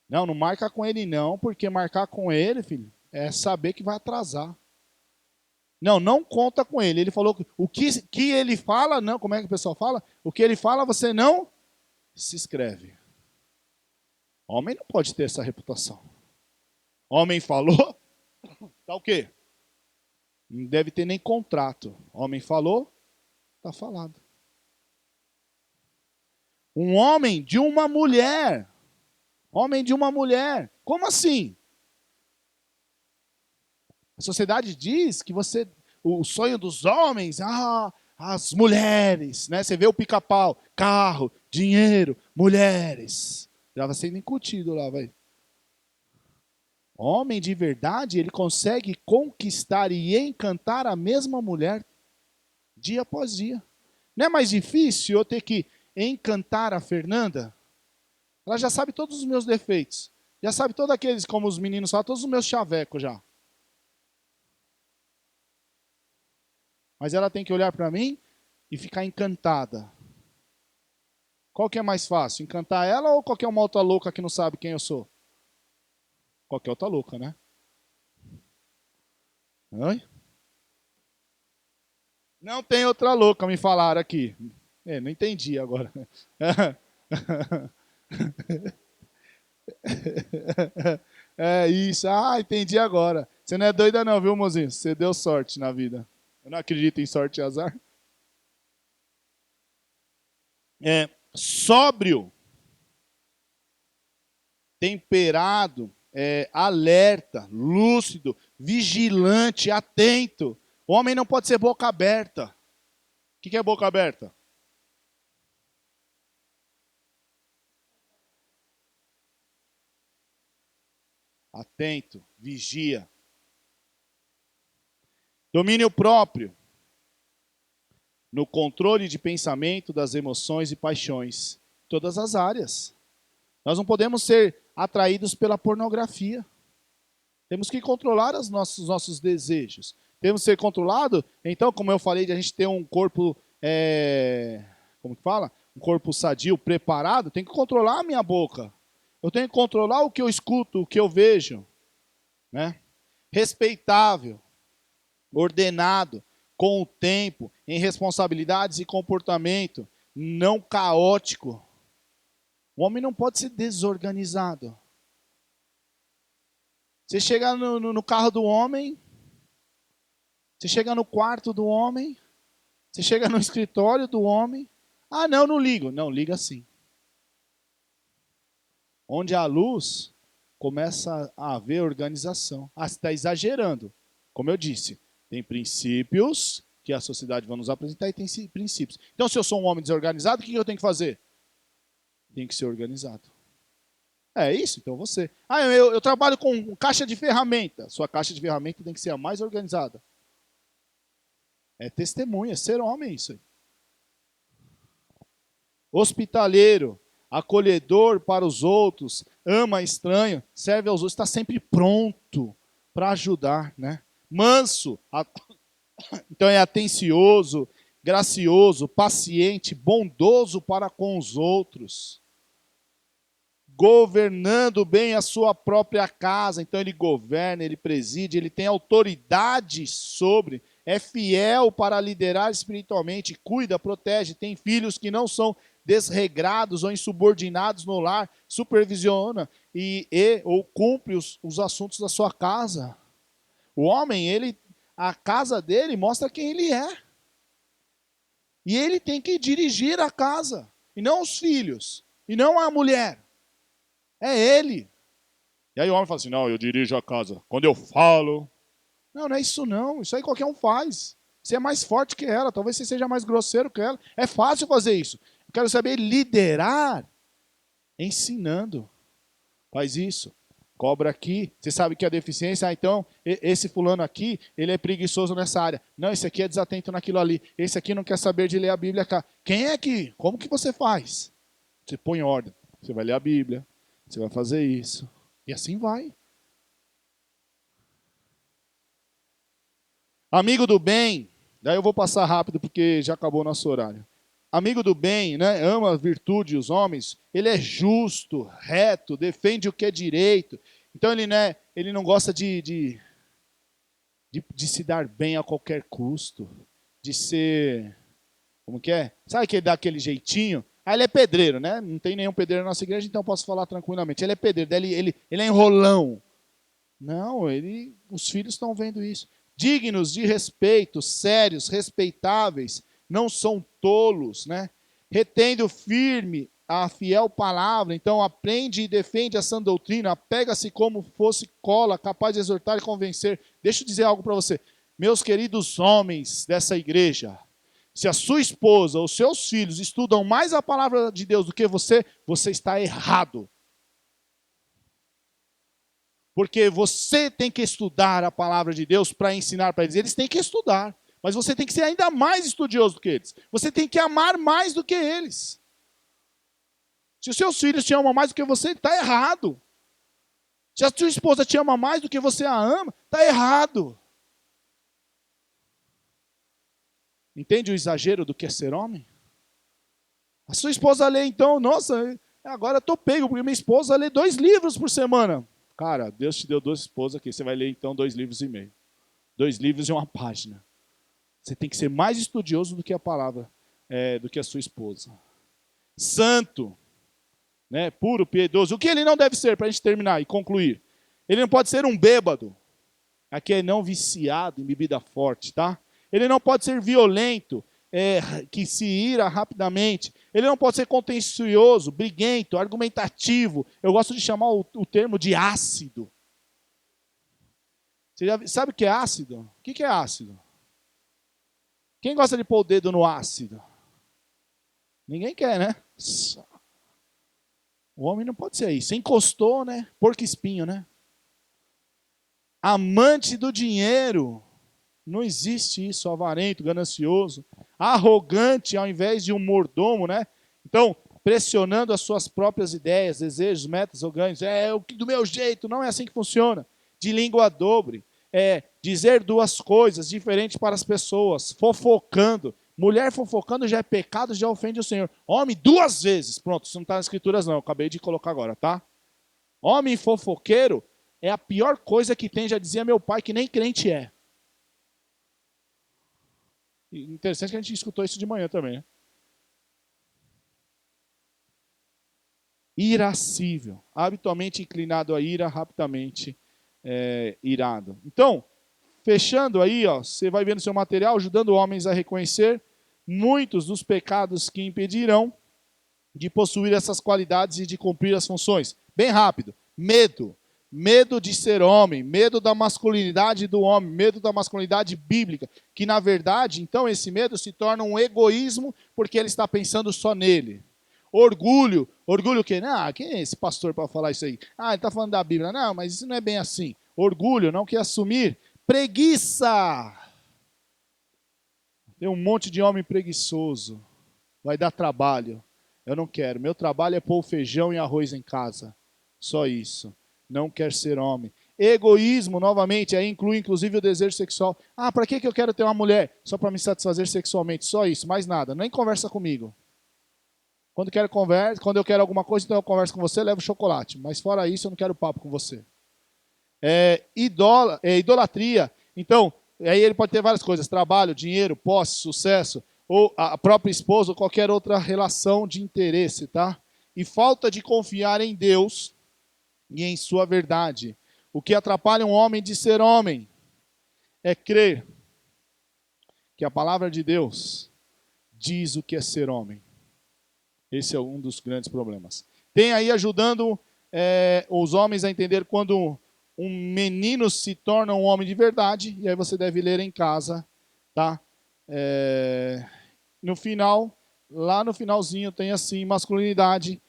Não marca com ele não, porque marcar com ele, filho, é saber que vai atrasar. Não conta com ele. Ele falou que o que ele fala, não, como é que o pessoal fala? O que ele fala, você não se escreve. Homem não pode ter essa reputação. Homem falou, tá o quê? Não deve ter nem contrato. Homem falou, tá falado. Um homem de uma mulher. Homem de uma mulher. Como assim? A sociedade diz que o sonho dos homens, as mulheres, né? Você vê o pica-pau, carro, dinheiro, mulheres. Já vai sendo incutido lá, vai. Homem de verdade, ele consegue conquistar e encantar a mesma mulher dia após dia. Não é mais difícil eu ter que encantar a Fernanda? Ela já sabe todos os meus defeitos. Já sabe todos aqueles, como os meninos falam, todos os meus chavecos já. Mas ela tem que olhar para mim e ficar encantada. Qual que é mais fácil? Encantar ela ou qualquer uma outra louca que não sabe quem eu sou? Qualquer outra louca, né? Oi? Não tem outra louca, me falaram aqui. Não entendi agora. É isso. Entendi agora. Você não é doida não, viu, mozinho? Você deu sorte na vida. Eu não acredito em sorte e azar. Sóbrio, temperado, alerta, lúcido, vigilante, atento. O homem não pode ser boca aberta. O que é boca aberta? Atento, vigia. Domínio próprio. No controle de pensamento, das emoções e paixões. Todas as áreas. Nós não podemos ser atraídos pela pornografia. Temos que controlar os nossos desejos. Temos que ser controlados. Então, como eu falei, de a gente ter um corpo, como que fala? Um corpo sadio, preparado. Tem que controlar a minha boca. Eu tenho que controlar o que eu escuto, o que eu vejo. Né? Respeitável, ordenado, com o tempo, em responsabilidades e comportamento, não caótico. O homem não pode ser desorganizado. Você chega no carro do homem, você chega no quarto do homem, você chega no escritório do homem. Não ligo. Não, liga sim. Onde há luz, começa a haver organização. Você está exagerando. Como eu disse, tem princípios que a sociedade vai nos apresentar e tem princípios. Então, se eu sou um homem desorganizado, o que eu tenho que fazer? Tem que ser organizado. É isso? Então você. Eu trabalho com caixa de ferramenta. Sua caixa de ferramenta tem que ser a mais organizada. É testemunha, ser homem isso aí. Hospitaleiro, acolhedor para os outros, ama estranho, serve aos outros, está sempre pronto para ajudar, né? Manso, então é atencioso, gracioso, paciente, bondoso para com os outros. governando bem a sua própria casa. Então ele governa, ele preside, ele tem autoridade sobre, é fiel para liderar espiritualmente, cuida, protege, tem filhos que não são desregrados ou insubordinados no lar, supervisiona ou cumpre os assuntos da sua casa. O homem, a casa dele mostra quem ele é. E ele tem que dirigir a casa, e não os filhos, e não a mulher. É ele. E aí o homem fala assim, não, eu dirijo a casa. Quando eu falo... Não, não é isso não. Isso aí qualquer um faz. Você é mais forte que ela. Talvez você seja mais grosseiro que ela. É fácil fazer isso. Eu quero saber liderar ensinando. Faz isso. Cobra aqui. Você sabe que a deficiência... Ah, então, esse fulano aqui, ele é preguiçoso nessa área. Não, esse aqui é desatento naquilo ali. Esse aqui não quer saber de ler a Bíblia cá. Quem é aqui? Como que você faz? Você põe em ordem. Você vai ler a Bíblia. Você vai fazer isso. E assim vai. Amigo do bem. Daí eu vou passar rápido porque já acabou o nosso horário. Amigo do bem, né? Ama a virtude os homens. Ele é justo, reto, defende o que é direito. Então ele não gosta de se dar bem a qualquer custo. De ser... Como que é? Sabe que ele dá aquele jeitinho? Ah, ele é pedreiro, né? Não tem nenhum pedreiro na nossa igreja, então eu posso falar tranquilamente. Ele é pedreiro, ele é enrolão. Não, os filhos estão vendo isso. Dignos de respeito, sérios, respeitáveis, não são tolos, né? Retendo firme a fiel palavra, então aprende e defende a sã doutrina, apega-se como fosse cola, capaz de exortar e convencer. Deixa eu dizer algo para você. Meus queridos homens dessa igreja, se a sua esposa ou seus filhos estudam mais a palavra de Deus do que você, você está errado. Porque você tem que estudar a palavra de Deus para ensinar para eles. Eles têm que estudar, mas você tem que ser ainda mais estudioso do que eles. Você tem que amar mais do que eles. Se os seus filhos te amam mais do que você, está errado. Se a sua esposa te ama mais do que você a ama, está errado. Entende o exagero do que é ser homem? A sua esposa lê então, nossa, agora eu estou pego, porque minha esposa lê 2 livros por semana. Cara, Deus te deu 2 esposas aqui, você vai ler então 2 livros e meio. 2 livros e 1 página. Você tem que ser mais estudioso do que a palavra, do que a sua esposa. Santo, né, puro, piedoso. O que ele não deve ser, para a gente terminar e concluir? Ele não pode ser um bêbado. Aqui é não viciado em bebida forte, tá? Ele não pode ser violento, que se ira rapidamente. Ele não pode ser contencioso, briguento, argumentativo. Eu gosto de chamar o termo de ácido. Você sabe o que é ácido? O que é ácido? Quem gosta de pôr o dedo no ácido? Ninguém quer, né? O homem não pode ser isso. Você encostou, né? Porco espinho, né? Amante do dinheiro. Não existe isso, avarento, ganancioso, arrogante ao invés de um mordomo, né? Então, pressionando as suas próprias ideias, desejos, metas ou ganhos. Do meu jeito, não é assim que funciona. De língua dobre, dizer 2 coisas diferentes para as pessoas, fofocando. Mulher fofocando já é pecado, já ofende o Senhor. Homem, 2 vezes. Pronto, isso não está nas escrituras não, eu acabei de colocar agora, tá? Homem fofoqueiro é a pior coisa que tem, já dizia meu pai, que nem crente é. Interessante que a gente escutou isso de manhã também, né? Irascível, habitualmente inclinado à ira, rapidamente irado. Então, fechando aí, ó, você vai ver no seu material, ajudando homens a reconhecer muitos dos pecados que impedirão de possuir essas qualidades e de cumprir as funções. Bem rápido, medo. Medo de ser homem, medo da masculinidade do homem, medo da masculinidade bíblica, que na verdade, então, esse medo se torna um egoísmo porque ele está pensando só nele. Orgulho o quê? Quem é esse pastor para falar isso aí? Ele está falando da Bíblia. Não, mas isso não é bem assim. Orgulho, não quer assumir. Preguiça. Tem um monte de homem preguiçoso. Vai dar trabalho. Eu não quero. Meu trabalho é pôr feijão e arroz em casa. Só isso. Não quer ser homem. Egoísmo, novamente, aí inclui inclusive o desejo sexual. Para que eu quero ter uma mulher? Só para me satisfazer sexualmente, só isso, mais nada. Nem conversa comigo. Quando eu quero alguma coisa, então eu converso com você, levo chocolate. Mas fora isso, eu não quero papo com você. Idolatria. Então, aí ele pode ter várias coisas: trabalho, dinheiro, posse, sucesso, ou a própria esposa, ou qualquer outra relação de interesse, tá? E falta de confiar em Deus e em sua verdade. O que atrapalha um homem de ser homem é crer que a palavra de Deus diz o que é ser homem. Esse é um dos grandes problemas. Tem aí ajudando os homens a entender quando um menino se torna um homem de verdade, e aí você deve ler em casa, tá? No final, lá no finalzinho tem assim, masculinidade,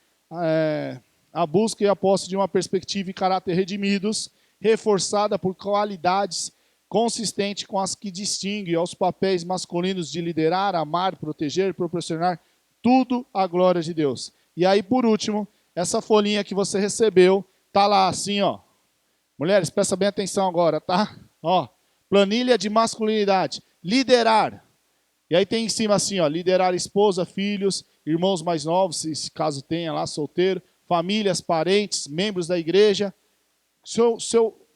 a busca e a posse de uma perspectiva e caráter redimidos, reforçada por qualidades consistentes com as que distinguem aos papéis masculinos de liderar, amar, proteger, proporcionar tudo à glória de Deus. E aí, por último, essa folhinha que você recebeu, tá lá assim, ó. Mulheres, presta bem atenção agora, tá? Ó, planilha de masculinidade. Liderar. E aí tem em cima assim, ó, liderar esposa, filhos, irmãos mais novos, se caso tenha lá, solteiro, famílias, parentes, membros da igreja.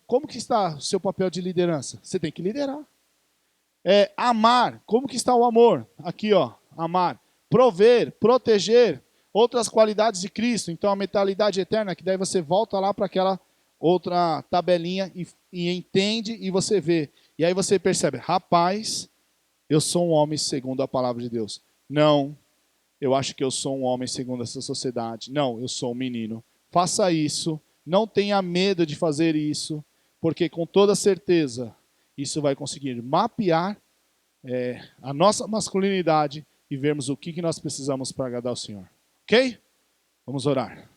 Como que está o seu papel de liderança? Você tem que liderar. Amar. Como que está o amor? Aqui, ó, amar. Prover, proteger, outras qualidades de Cristo. Então, a mentalidade eterna, que daí você volta lá para aquela outra tabelinha e entende e você vê. E aí você percebe, rapaz, eu sou um homem segundo a palavra de Deus. Não, eu acho que eu sou um homem segundo essa sociedade. Não, eu sou um menino. Faça isso, não tenha medo de fazer isso, porque com toda certeza isso vai conseguir mapear a nossa masculinidade e vermos o que nós precisamos para agradar ao Senhor. Ok? Vamos orar.